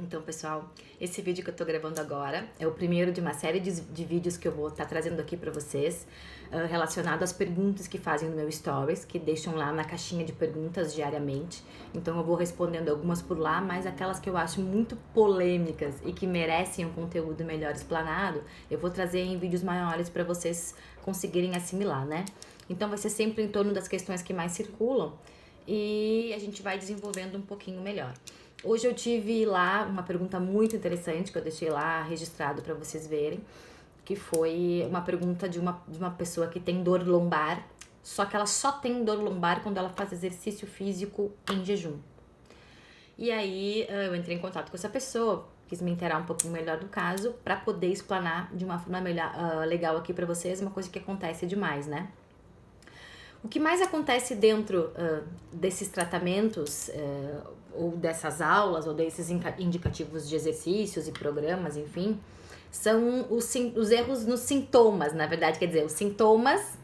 Então, pessoal, esse vídeo que eu tô gravando agora é o primeiro de uma série de vídeos que eu vou estar trazendo aqui pra vocês, relacionado às perguntas que fazem no meu Stories, que deixam lá na caixinha de perguntas diariamente. Então eu vou respondendo algumas por lá, mas aquelas que eu acho muito polêmicas e que merecem um conteúdo melhor explanado, eu vou trazer em vídeos maiores pra vocês conseguirem assimilar, né? Então vai ser sempre em torno das questões que mais circulam e a gente vai desenvolvendo um pouquinho melhor. Hoje eu tive lá uma pergunta muito interessante que eu deixei lá registrado para vocês verem, que foi uma pergunta de uma pessoa que tem dor lombar, só que ela só tem dor lombar quando ela faz exercício físico em jejum. E aí eu entrei em contato com essa pessoa, quis me inteirar um pouquinho melhor do caso, para poder explanar de uma forma melhor, legal aqui para vocês, uma coisa que acontece demais, né? O que mais acontece dentro desses tratamentos, ou dessas aulas, ou desses indicativos de exercícios e programas, enfim, são os erros nos sintomas, na verdade, quer dizer, os sintomas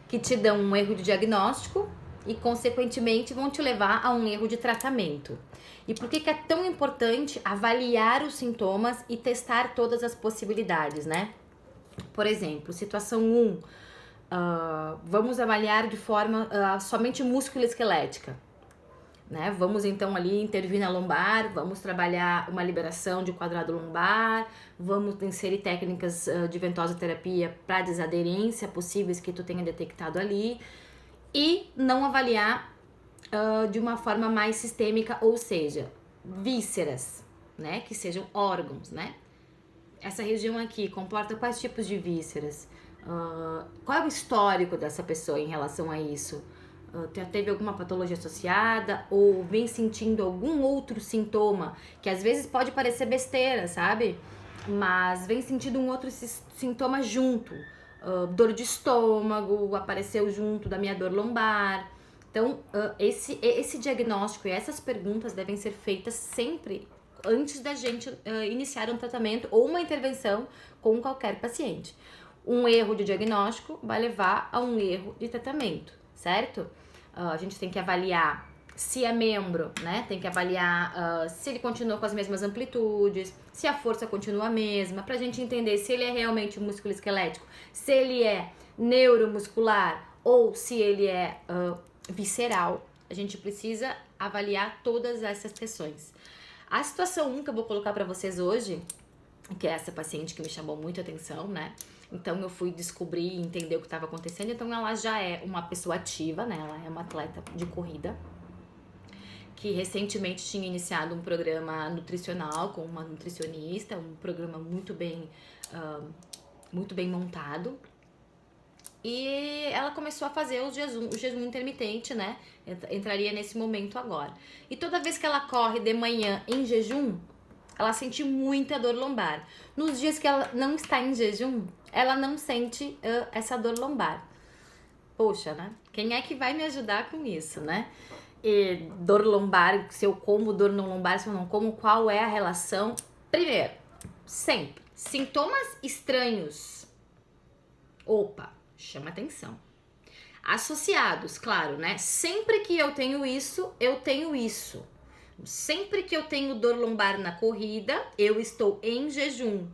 que te dão um erro de diagnóstico e, consequentemente, vão te levar a um erro de tratamento. E por que é tão importante avaliar os sintomas e testar todas as possibilidades, né? Por exemplo, situação 1, vamos avaliar de forma somente músculo-esquelética, né? Vamos então ali intervir na lombar, vamos trabalhar uma liberação de quadrado lombar, vamos inserir técnicas de ventosoterapia para desaderência possíveis que tu tenha detectado ali e não avaliar de uma forma mais sistêmica, ou seja, vísceras, né? Que sejam órgãos, né? Essa região aqui comporta quais tipos de vísceras? Qual é o histórico dessa pessoa em relação a isso? Teve alguma patologia associada ou vem sentindo algum outro sintoma que às vezes pode parecer besteira, sabe? Mas vem sentindo um outro sintoma junto. Dor de estômago apareceu junto da minha dor lombar. Então, esse diagnóstico e essas perguntas devem ser feitas sempre antes da gente iniciar um tratamento ou uma intervenção com qualquer paciente. Um erro de diagnóstico vai levar a um erro de tratamento, certo? A gente tem que avaliar se é membro, né? Tem que avaliar se ele continua com as mesmas amplitudes, se a força continua a mesma, pra gente entender se ele é realmente músculo esquelético, se ele é neuromuscular ou se ele é visceral. A gente precisa avaliar todas essas questões. A situação 1 que eu vou colocar pra vocês hoje, que é essa paciente que me chamou muito a atenção, né? Então eu fui descobrir e entender o que estava acontecendo. Então ela já é uma pessoa ativa, né? Ela é uma atleta de corrida que recentemente tinha iniciado um programa nutricional com uma nutricionista, um programa muito bem montado. E ela começou a fazer o jejum intermitente, né? Entraria nesse momento agora. E toda vez que ela corre de manhã em jejum, ela sente muita dor lombar. Nos dias que ela não está em jejum, ela não sente essa dor lombar. Poxa, né? Quem é que vai me ajudar com isso, né? E dor lombar, se eu como dor no lombar, se eu não como, qual é a relação? Primeiro, sempre, sintomas estranhos. Opa, chama atenção. Associados, claro, né? Sempre que eu tenho isso, eu tenho isso. Sempre que eu tenho dor lombar na corrida, eu estou em jejum.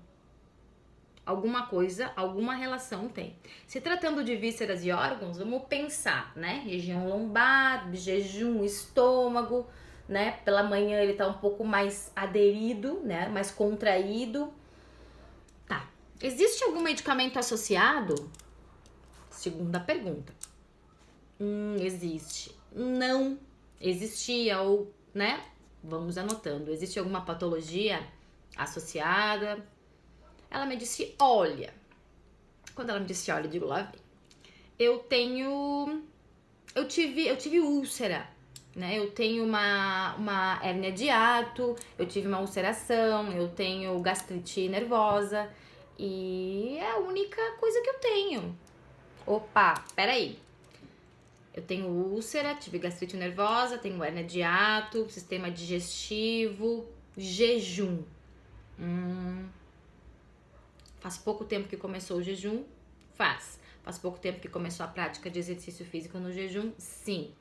Alguma coisa, alguma relação tem. Se tratando de vísceras e órgãos, vamos pensar, né? Região lombar, jejum, estômago, né? Pela manhã ele tá um pouco mais aderido, né? Mais contraído. Tá. Existe algum medicamento associado? Segunda pergunta. Existe. Não existia ou, né? Vamos anotando. Existe alguma patologia associada? Ela me disse, olha. Quando ela me disse, olha, eu digo, lá vem. Eu tive úlcera, né? Eu tenho uma hérnia de hiato, eu tive uma ulceração, eu tenho gastrite nervosa e é a única coisa que eu tenho. Opa, peraí. Eu tenho úlcera, tive gastrite nervosa, tenho hérnia de hiato, sistema digestivo, jejum. Faz pouco tempo que começou o jejum? Faz. Faz pouco tempo que começou a prática de exercício físico no jejum? Sim.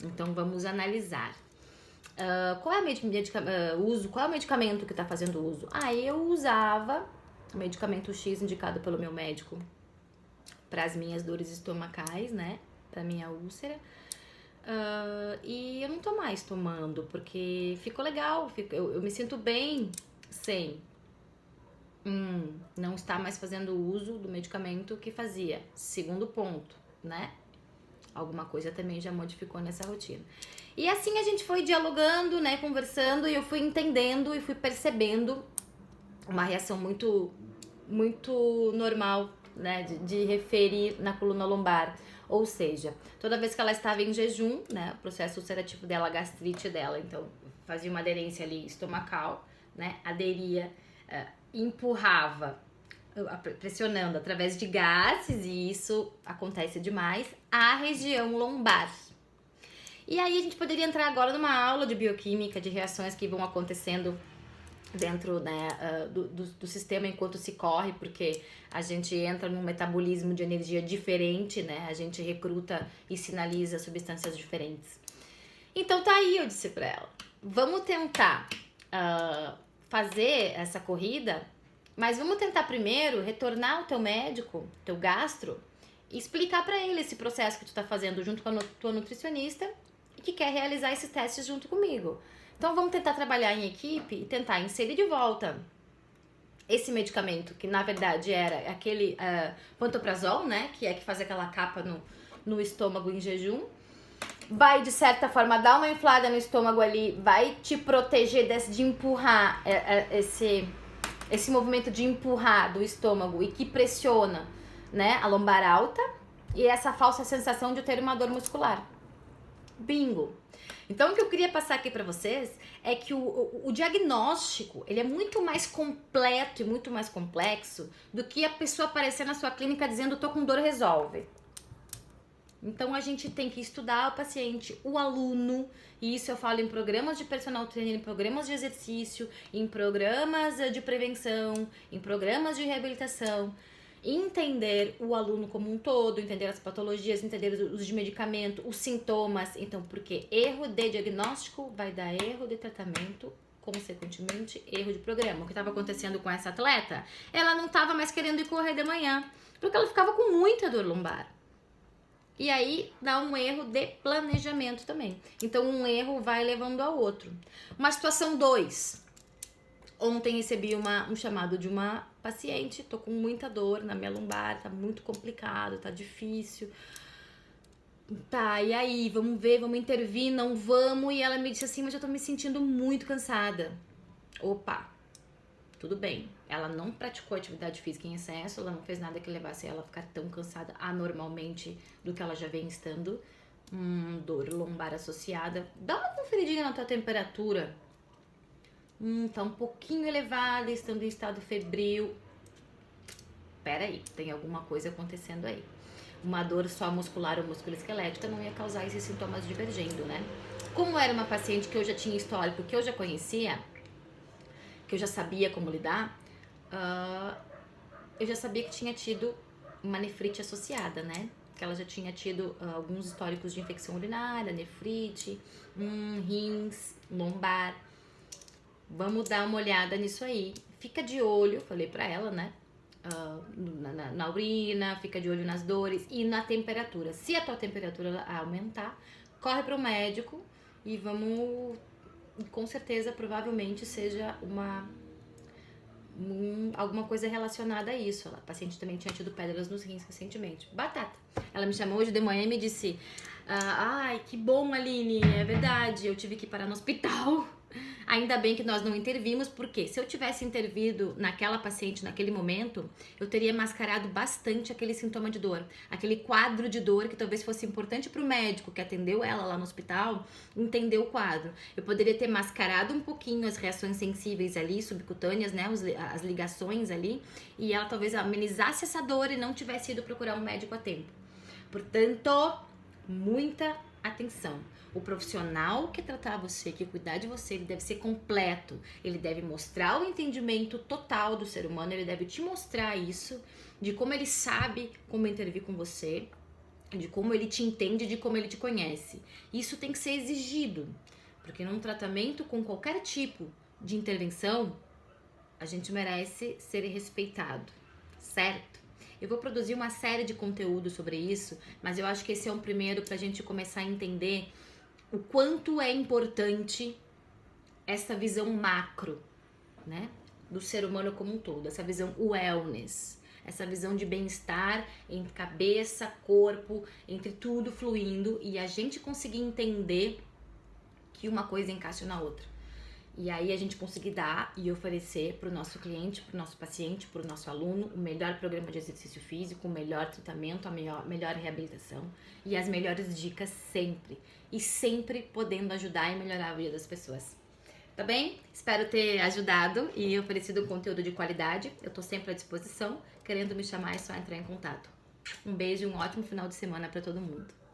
Então vamos analisar. Qual é qual é o medicamento que tá fazendo uso? Aí eu usava o medicamento X indicado pelo meu médico para as minhas dores estomacais, né? Pra minha úlcera. E eu não tô mais tomando, porque ficou legal, eu me sinto bem sem não estar mais fazendo uso do medicamento que fazia. Segundo ponto, né? Alguma coisa também já modificou nessa rotina. E assim a gente foi dialogando, né? Conversando, e eu fui entendendo e fui percebendo uma reação muito, muito normal, né? De referir na coluna lombar. Ou seja, toda vez que ela estava em jejum, né, o processo ulcerativo dela, a gastrite dela, então fazia uma aderência ali estomacal, né, aderia, empurrava, pressionando através de gases, e isso acontece demais, a região lombar. E aí a gente poderia entrar agora numa aula de bioquímica, de reações que vão acontecendo dentro, né, do sistema enquanto se corre, porque a gente entra num metabolismo de energia diferente, né? A gente recruta e sinaliza substâncias diferentes. Então tá aí, eu disse pra ela, vamos tentar fazer essa corrida, mas vamos tentar primeiro retornar ao teu médico, teu gastro, e explicar pra ele esse processo que tu tá fazendo junto com a tua nutricionista e que quer realizar esses testes junto comigo. Então vamos tentar trabalhar em equipe e tentar inserir de volta esse medicamento, que na verdade era aquele pantoprazol, né? Que é que faz aquela capa no estômago em jejum. Vai, de certa forma, dar uma inflada no estômago ali, vai te proteger de empurrar esse movimento de empurrar do estômago e que pressiona, né, a lombar alta, e essa falsa sensação de ter uma dor muscular. Bingo! Então, o que eu queria passar aqui para vocês é que o diagnóstico, ele é muito mais completo e muito mais complexo do que a pessoa aparecer na sua clínica dizendo, tô com dor, resolve. Então, a gente tem que estudar o paciente, o aluno, e isso eu falo em programas de personal trainer, em programas de exercício, em programas de prevenção, em programas de reabilitação. Entender o aluno como um todo, entender as patologias, entender os usos de medicamento, os sintomas. Então, porque erro de diagnóstico vai dar erro de tratamento, consequentemente, erro de programa. O que estava acontecendo com essa atleta? Ela não estava mais querendo ir correr de manhã, porque ela ficava com muita dor lombar. E aí, dá um erro de planejamento também. Então, um erro vai levando ao outro. Uma situação 2. Ontem recebi um chamado de uma paciente, tô com muita dor na minha lombar, tá muito complicado, tá difícil. Tá, e aí, vamos ver, vamos intervir, não vamos? E ela me disse assim, mas eu tô me sentindo muito cansada. Opa, tudo bem. Ela não praticou atividade física em excesso, ela não fez nada que levasse ela a ficar tão cansada anormalmente do que ela já vem estando. Dor lombar associada. Dá uma conferidinha na tua temperatura. Tá um pouquinho elevada, estando em estado febril. Pera aí, tem alguma coisa acontecendo aí. Uma dor só muscular ou musculoesquelética não ia causar esses sintomas divergendo, né? Como era uma paciente que eu já tinha histórico, que eu já conhecia, que eu já sabia como lidar, eu já sabia que tinha tido uma nefrite associada, né? Que ela já tinha tido alguns históricos de infecção urinária, nefrite, rins, lombar. Vamos dar uma olhada nisso aí. Fica de olho, falei pra ela, né? Na urina, fica de olho nas dores e na temperatura. Se a tua temperatura aumentar, corre pro médico e vamos, com certeza, provavelmente seja alguma coisa relacionada a isso. A paciente também tinha tido pedras nos rins recentemente. Batata. Ela me chamou hoje de manhã e me disse, ai, que bom, Aline, é verdade, eu tive que parar no hospital. Ainda bem que nós não intervimos, porque se eu tivesse intervido naquela paciente naquele momento, eu teria mascarado bastante aquele sintoma de dor, aquele quadro de dor que talvez fosse importante para o médico que atendeu ela lá no hospital entender o quadro. Eu poderia ter mascarado um pouquinho as reações sensíveis ali, subcutâneas, né, as ligações ali, e ela talvez amenizasse essa dor e não tivesse ido procurar um médico a tempo. Portanto, muita atenção. O profissional que tratar você, que cuidar de você, ele deve ser completo. Ele deve mostrar o entendimento total do ser humano, ele deve te mostrar isso, de como ele sabe como intervir com você, de como ele te entende, de como ele te conhece. Isso tem que ser exigido, Porque num tratamento com qualquer tipo de intervenção, a gente merece ser respeitado, certo? Eu vou produzir uma série de conteúdos sobre isso, mas eu acho que esse é um primeiro pra gente começar a entender o quanto é importante essa visão macro, né? Do ser humano como um todo, essa visão wellness, essa visão de bem-estar entre cabeça, corpo, entre tudo fluindo e a gente conseguir entender que uma coisa encaixa na outra. E aí a gente conseguir dar e oferecer para o nosso cliente, para o nosso paciente, para o nosso aluno, o melhor programa de exercício físico, o melhor tratamento, a melhor reabilitação e as melhores dicas sempre. E sempre podendo ajudar e melhorar a vida das pessoas. Tá bem? Espero ter ajudado e oferecido um conteúdo de qualidade. Eu tô sempre à disposição. Querendo me chamar é só entrar em contato. Um beijo e um ótimo final de semana para todo mundo.